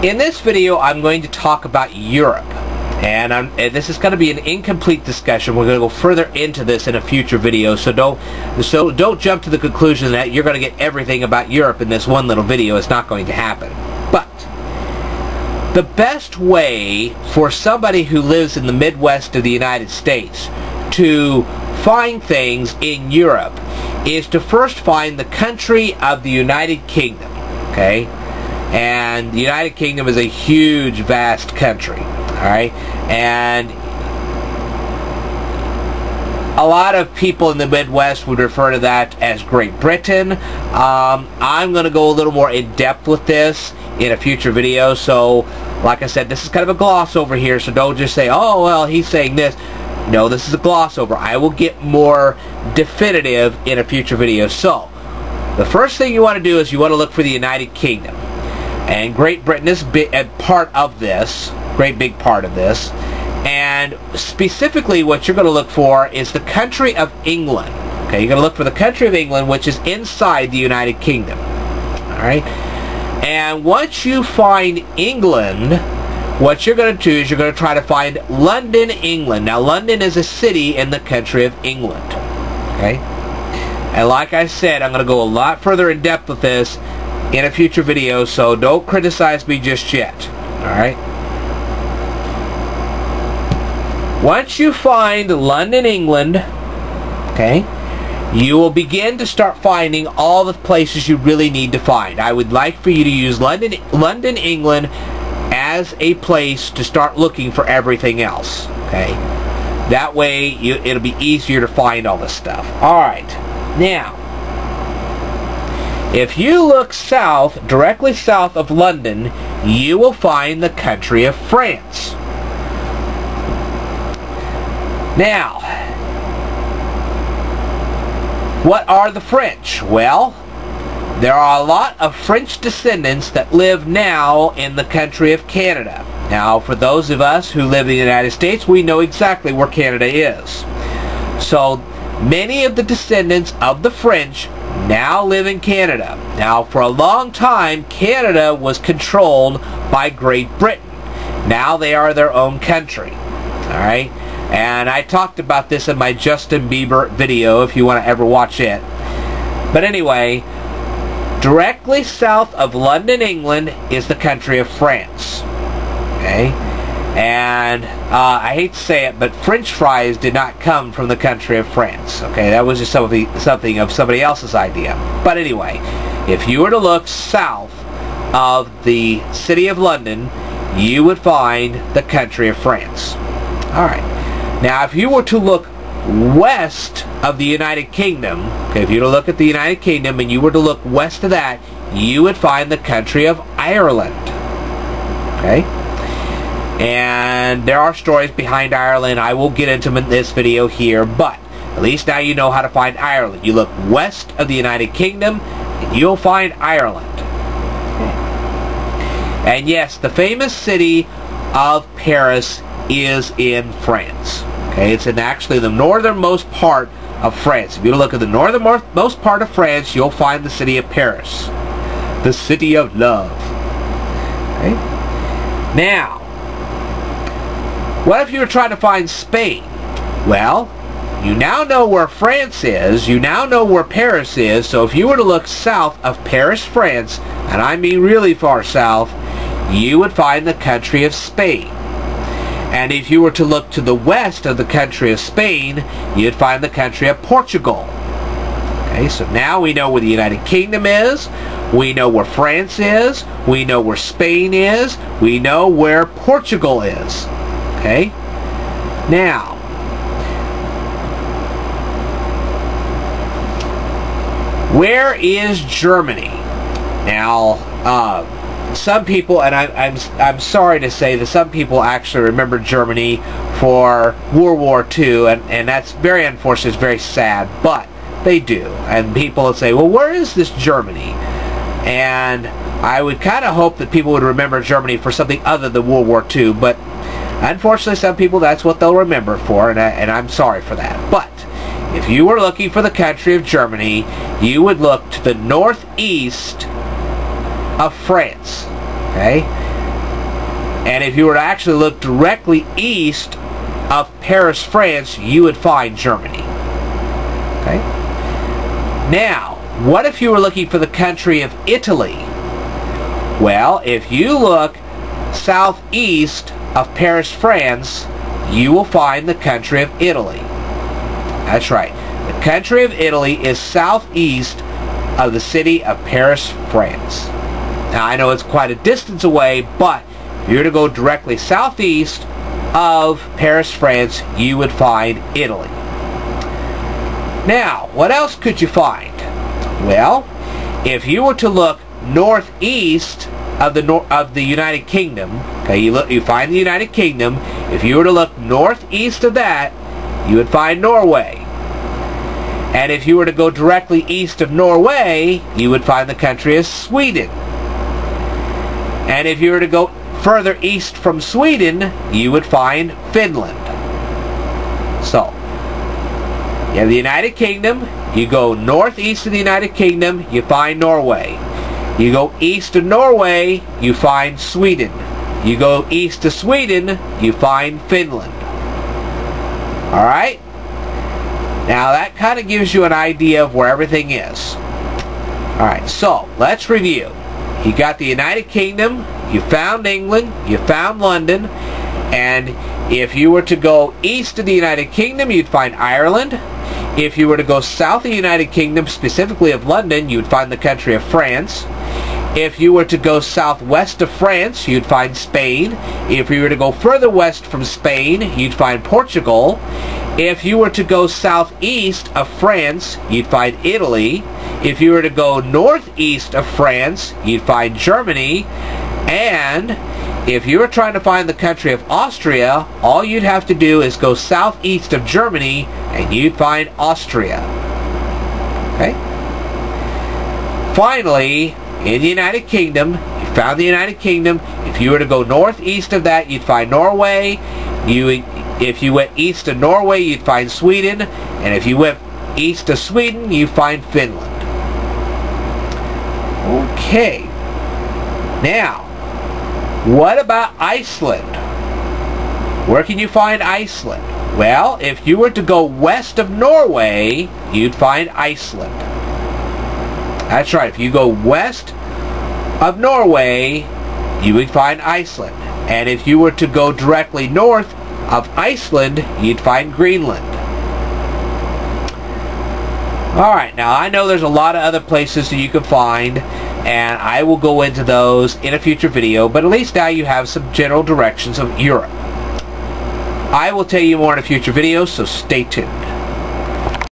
In this video, I'm going to talk about Europe. And this is going to be an incomplete discussion. We're going to go further into this in a future video, so don't jump to the conclusion that you're going to get everything about Europe in this one little video. It's not going to happen. But the best way for somebody who lives in the Midwest of the United States to find things in Europe is to first find the country of the United Kingdom. Okay? And the United Kingdom is a huge, vast country. Alright, and a lot of people in the Midwest would refer to that as Great Britain. I'm going to go a little more in depth with this in a future video, so like I said, this is kind of a gloss over here, so don't just say, oh well, he's saying this. No, this is a gloss over. I will get more definitive in a future video. So the first thing you want to do is you want to look for the United Kingdom, and Great Britain is a part of this. Great big part of this. And specifically what you're going to look for is the country of England. Okay, you're going to look for the country of England, which is inside the United Kingdom. Alright? And once you find England, what you're going to do is you're going to try to find London, England. Now London is a city in the country of England. Okay? And like I said, I'm going to go a lot further in depth with this in a future video, so don't criticize me just yet. Alright? Once you find London, England, okay, you will begin to start finding all the places you really need to find. I would like for you to use London, England as a place to start looking for everything else. Okay, that way it'll be easier to find all this stuff. Alright, now, if you look south, directly south of London, you will find the country of France. Now, what are the French? Well, there are a lot of French descendants that live now in the country of Canada. Now, for those of us who live in the United States, we know exactly where Canada is. So, many of the descendants of the French now live in Canada. Now, for a long time, Canada was controlled by Great Britain. Now they are their own country. Alright? And I talked about this in my Justin Bieber video if you want to ever watch it. But anyway, directly south of London, England is the country of France. Okay? And I hate to say it, but French fries did not come from the country of France. Okay? That was just something of somebody else's idea. But anyway, if you were to look south of the city of London, you would find the country of France. Alright. Now, if you were to look west of the United Kingdom, okay, if you were to look at the United Kingdom and you were to look west of that, you would find the country of Ireland. Okay? And there are stories behind Ireland. I will get into them in this video here, but at least now you know how to find Ireland. You look west of the United Kingdom and you'll find Ireland. Okay. And yes, the famous city of Paris is in France. Okay, it's in actually the northernmost part of France. If you look at the northernmost part of France, you'll find the city of Paris. The city of love. Okay? Now, what if you were trying to find Spain? Well, you now know where France is, you now know where Paris is, so if you were to look south of Paris, France, and I mean really far south, you would find the country of Spain. And if you were to look to the west of the country of Spain, you'd find the country of Portugal. Okay, so now we know where the United Kingdom is, we know where France is, we know where Spain is, we know where Portugal is. Okay? Now, where is Germany? Now, some people, and I'm sorry to say that some people actually remember Germany for World War II, and that's very unfortunate, it's very sad, but they do. And people would say, well, where is this Germany? And I would kind of hope that people would remember Germany for something other than World War II, but unfortunately some people, that's what they'll remember it for, and I'm sorry for that. But if you were looking for the country of Germany, you would look to the northeast of France. Okay? And if you were to actually look directly east of Paris, France, you would find Germany. Okay? Now, what if you were looking for the country of Italy? Well, if you look southeast of Paris, France, you will find the country of Italy. That's right. The country of Italy is southeast of the city of Paris, France. Now, I know it's quite a distance away, but if you were to go directly southeast of Paris, France, you would find Italy. Now, what else could you find? Well, if you were to look northeast of the United Kingdom, okay, you find the United Kingdom. If you were to look northeast of that, you would find Norway. And if you were to go directly east of Norway, you would find the country of Sweden. And if you were to go further east from Sweden, you would find Finland. So, you have the United Kingdom. You go northeast of the United Kingdom, you find Norway. You go east of Norway, you find Sweden. You go east of Sweden, you find Finland. Alright? Now that kind of gives you an idea of where everything is. Alright, so let's review. You got the United Kingdom, you found England, you found London, and if you were to go east of the United Kingdom, you'd find Ireland. If you were to go south of the United Kingdom, specifically of London, you'd find the country of France. If you were to go southwest of France, you'd find Spain. If you were to go further west from Spain, you'd find Portugal. If you were to go southeast of France, you'd find Italy. If you were to go northeast of France, you'd find Germany. And if you were trying to find the country of Austria, all you'd have to do is go southeast of Germany and you'd find Austria. Okay? Finally, in the United Kingdom, you found the United Kingdom. If you were to go northeast of that, you'd find Norway. If you went east of Norway, you'd find Sweden. And if you went east of Sweden, you find Finland. Okay. Now, what about Iceland? Where can you find Iceland? Well, if you were to go west of Norway, you'd find Iceland. That's right. If you go west of Norway, you would find Iceland. And if you were to go directly north of Iceland, you'd find Greenland. Alright, now I know there's a lot of other places that you can find, and I will go into those in a future video, but at least now you have some general directions of Europe. I will tell you more in a future video, so stay tuned.